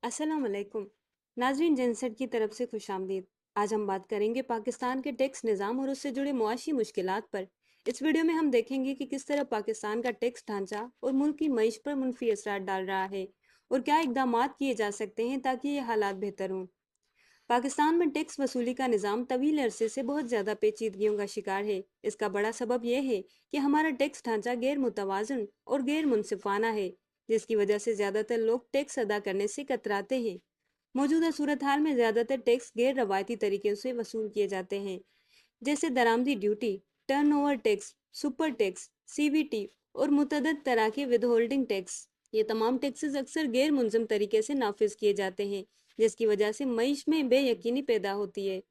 अस्सलाम वालेकुम नाजरीन, जनसेट की तरफ से खुशामदीद। आज हम बात करेंगे पाकिस्तान के टैक्स निज़ाम और उससे जुड़े मुआशी मुश्किलात पर। इस वीडियो में हम देखेंगे कि किस तरह पाकिस्तान का टैक्स ढांचा और मुल्क की मईशत पर मुनफी असरात डाल रहा है और क्या इकदामात किए जा सकते हैं ताकि ये हालात बेहतर हों। पाकिस्तान में टैक्स वसूली का निज़ाम तवील अरसे से बहुत ज़्यादा पेचीदगियों का शिकार है। इसका बड़ा सबब यह है कि हमारा टैक्स ढांचा गैर मुतवाज़न और गैर मुनसिफाना है, जिसकी वजह से ज़्यादातर लोग टैक्स अदा करने से कतराते हैं। मौजूदा सूरत हाल में ज़्यादातर टैक्स गैर रवायती तरीके से वसूल किए जाते हैं, जैसे दरामदी duty, turnover tax, super tax, CVT और मुतअद्दिद तरह के विदहोल्डिंग टैक्स। ये तमाम टैक्सेस अक्सर गैर मुनज़्ज़म तरीके से नाफिज किए जाते हैं, जिसकी वजह से मईश में बेयकीनी पैदा होती है।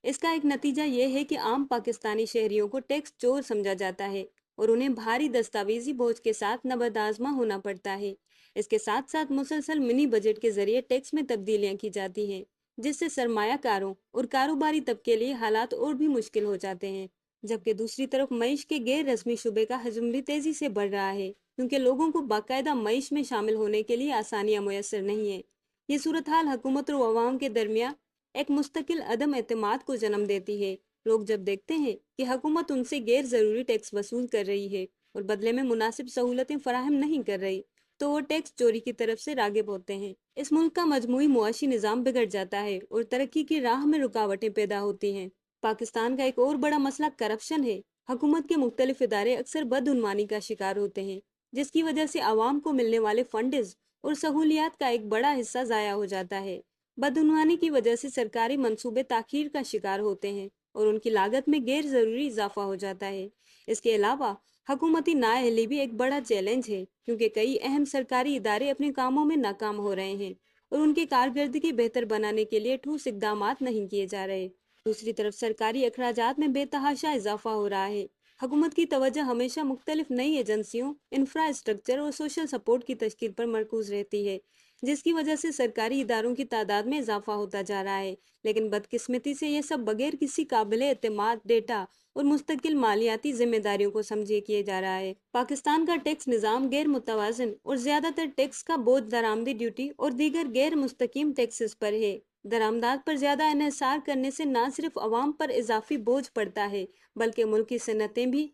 इसका एक नतीजा ये है कि आम पाकिस्तानी शहरियों को टैक्स चोर समझा जाता है और उन्हें भारी दस्तावेजी बोझ के साथ नबरदाज़मा होना पड़ता है। इसके साथ साथ मुसलसल मिनी बजट के जरिए टैक्स में तब्दीलियां की जाती हैं, जिससे सरमायाकारों और कारोबारी तबके के लिए हालात और भी मुश्किल हो जाते हैं। जबकि दूसरी तरफ मईश के गैर रस्मी शुबे का हजम भी तेजी से बढ़ रहा है, क्योंकि लोगों को बाकायदा मईश में शामिल होने के लिए आसानियां मुयसर नहीं है। ये सूरत हाल हुकूमत और अवाम के दरमियान एक मुस्तकिल अदम एतमाद को जन्म देती है। लोग जब देखते हैं कि हुकूमत उनसे गैर ज़रूरी टैक्स वसूल कर रही है और बदले में मुनासिब सहूलतें फराहम नहीं कर रही, तो वो टैक्स चोरी की तरफ से राग़िब होते हैं। इस मुल्क का मजमूई मुआशी निज़ाम बिगड़ जाता है और तरक्की की राह में रुकावटें पैदा होती हैं। पाकिस्तान का एक और बड़ा मसला करप्शन है। हुकूमत के मुख्तलिफ इदारे अक्सर बदउनवानी का शिकार होते हैं, जिसकी वजह से आवाम को मिलने वाले फंड्स और सहूलियात का एक बड़ा हिस्सा ज़ाया हो जाता है। बदउनवानी की वजह से सरकारी मंसूबे ताखीर का शिकार होते हैं और उनकी लागत में गैर ज़रूरी इजाफा हो जाता है। इसके अलावा हुकूमती नाअहली भी एक बड़ा चैलेंज है, क्योंकि कई अहम सरकारी इदारे अपने कामों में नाकाम हो रहे हैं और उनकी कारकर्दगी बेहतर बनाने के लिए ठोस इकदामात नहीं किए जा रहे। दूसरी तरफ सरकारी अखराजात में बेतहाशा इजाफा हो रहा है। हुकूमत की तवज्जो हमेशा मुख्तलिफ नई एजेंसियों, इंफ्रास्ट्रक्चर और सोशल सपोर्ट की तश्कील पर मरकूज रहती है, जिसकी वजह से सरकारी इदारों की तादाद में इजाफा होता जा रहा है। लेकिन बदकिस्मती से ये सब बगैर किसी काबिले एतमाद डेटा और मुस्तकिल मालियाती जिम्मेदारियों को समझे किए जा रहा है। पाकिस्तान का टैक्स निज़ाम गैर मुतवाजन और ज़्यादातर टैक्स का बोझ दरामदी ड्यूटी और दीगर गैर मुस्तकीम टैक्सेस पर है। दरामदात पर ज़्यादा इन्हिसार करने से न सिर्फ अवाम पर इजाफी बोझ पड़ता है, बल्कि मुल्क की सनतें भी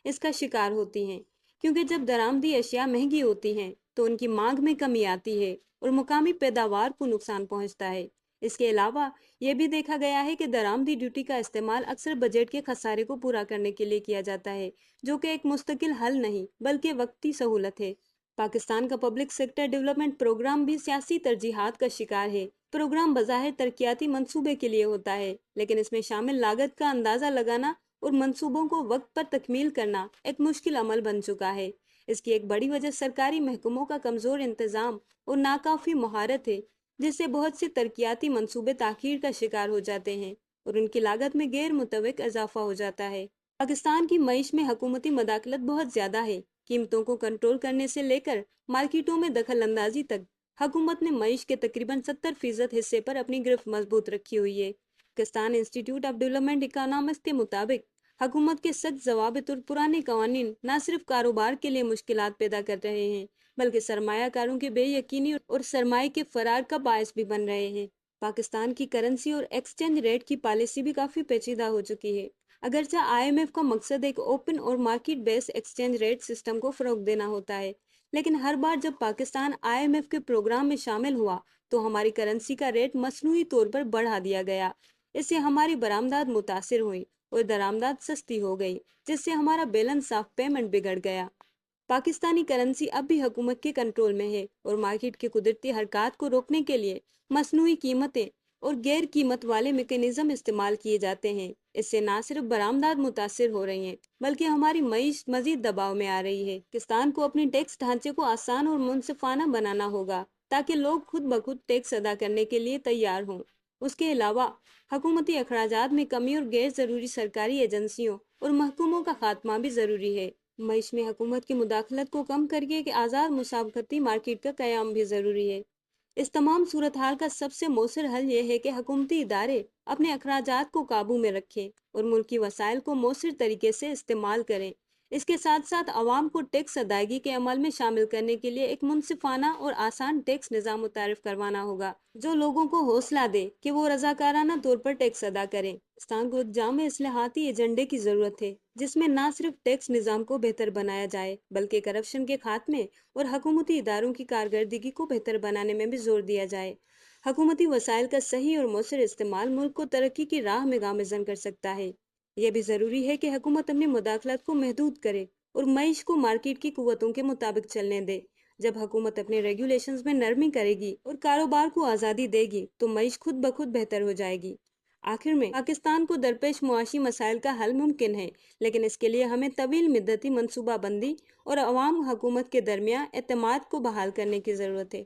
इसका शिकार होती हैं, क्योंकि जब दरामदी अशिया महंगी होती हैं तो उनकी मांग में कमी आती है और मुकामी पैदावार को नुकसान पहुंचता है। इसके अलावा ये भी देखा गया है कि दरामदी ड्यूटी का इस्तेमाल अक्सर बजट के खसारे को पूरा करने के लिए किया जाता है, जो कि एक मुस्तकिल हल नहीं बल्कि वक्ती सहूलत है। पाकिस्तान का पब्लिक सेक्टर डेवलपमेंट प्रोग्राम भी सियासी तरजीहात का शिकार है। प्रोग्राम बज़ाहिर तरक्याती मंसूबे के लिए होता है, लेकिन इसमें शामिल लागत का अंदाज़ा लगाना और मंसूबों को वक्त पर तकमील करना एक मुश्किल अमल बन चुका है। इसकी एक बड़ी वजह सरकारी महकमों का कमज़ोर इंतज़ाम और नाकाफ़ी महारत है, जिससे बहुत से तरक्याती मंसूबे ताख़ीर का शिकार हो जाते हैं और उनकी लागत में गैर मुतवक्किल इजाफा हो जाता है। पाकिस्तान की मईश में हुकूमती मदाखलत बहुत ज़्यादा है। कीमतों को कंट्रोल करने से लेकर मार्केटों में दखल अंदाजी तक हुकूमत ने मईश के तकरीबन 70% हिस्से पर अपनी गिरफ्त मजबूत रखी हुई है। Pakistan institute of development economics के मुताबिक हुकूमत के सख्त जवाबित और पुराने कवानीन न सिर्फ कारोबार के लिए मुश्किलात पैदा कर रहे हैं, बल्कि सरमायाकारों के बेयकीनी और सरमाए के फरार का बायस भी बन रहे हैं। पाकिस्तान की करेंसी और एक्सचेंज रेट की पॉलिसी भी काफ़ी पेचीदा हो चुकी है। अगरचे आईएमएफ का मकसद एक ओपन और market based exchange rate system को फ़रोग देना होता है, लेकिन हर बार जब पाकिस्तान आईएमएफ के प्रोग्राम में शामिल हुआ तो हमारी करेंसी का रेट मसनूई तौर पर बढ़ा दिया गया। इससे हमारी बरामदात मुतासिर हुई और दरामदात सस्ती हो गई, जिससे हमारा बैलेंस ऑफ पेमेंट बिगड़ गया। पाकिस्तानी करेंसी अब भी हुकूमत के कंट्रोल में है और मार्केट की कुदरती हरकत को रोकने के लिए मसनूई कीमतें और गैर कीमत वाले मैकेनिज्म इस्तेमाल किए जाते हैं। इससे न सिर्फ बरामदात मुतासिर हो रही हैं, बल्कि हमारी मईश मजीद दबाव में आ रही है। पाकिस्तान को अपने टैक्स ढांचे को आसान और मुनसिफाना बनाना होगा, ताकि लोग खुद ब खुद टैक्स अदा करने के लिए तैयार हों। उसके अलावा हुकूमती अखराजात में कमी और गैर ज़रूरी सरकारी एजेंसियों और महकमों का खात्मा भी ज़रूरी है। मईश में हुकूमत की मुदाखलत को कम करके कि आज़ाद मुसाबकती मार्केट का क़याम भी ज़रूरी है। इस तमाम सूरत हाल का सबसे मौसर हल यह है कि हुकूमती इदारे अपने अखराजात को काबू में रखें और मुल्की वसाइल को मौसर तरीके से इस्तेमाल करें। اس کے ساتھ ساتھ عوام کو ٹیکس ادائیگی کے عمل میں شامل کرنے کے لیے ایک منصفانہ اور آسان ٹیکس نظام متعارف کروانا ہوگا جو لوگوں کو حوصلہ دے کہ وہ رضاکارانہ طور پر ٹیکس ادا کریں۔ پاکستان کو ایک جامع اصلاحاتی ایجنڈے کی ضرورت ہے جس میں نہ صرف ٹیکس نظام کو بہتر بنایا جائے بلکہ کرپشن کے خاتمے اور حکومتی اداروں کی کارکردگی کو بہتر بنانے میں بھی زور دیا جائے۔ حکومتی وسائل کا صحیح اور مؤثر استعمال ملک کو ترقی کی راہ میں گامزن کر سکتا ہے۔ یہ بھی ضروری ہے کہ حکومت اپنی مداخلت کو محدود کرے اور معیشت کو مارکیٹ کی قوتوں کے مطابق چلنے دے۔ جب حکومت اپنے ریگولیشنز میں نرمی کرے گی اور کاروبار کو آزادی دے گی تو معیشت خود بخود بہتر ہو جائے گی۔ آخر میں پاکستان کو درپیش معاشی مسائل کا حل ممکن ہے، لیکن اس کے لیے ہمیں طویل مدتی منصوبہ بندی اور عوام حکومت کے درمیان اعتماد کو بحال کرنے کی ضرورت ہے۔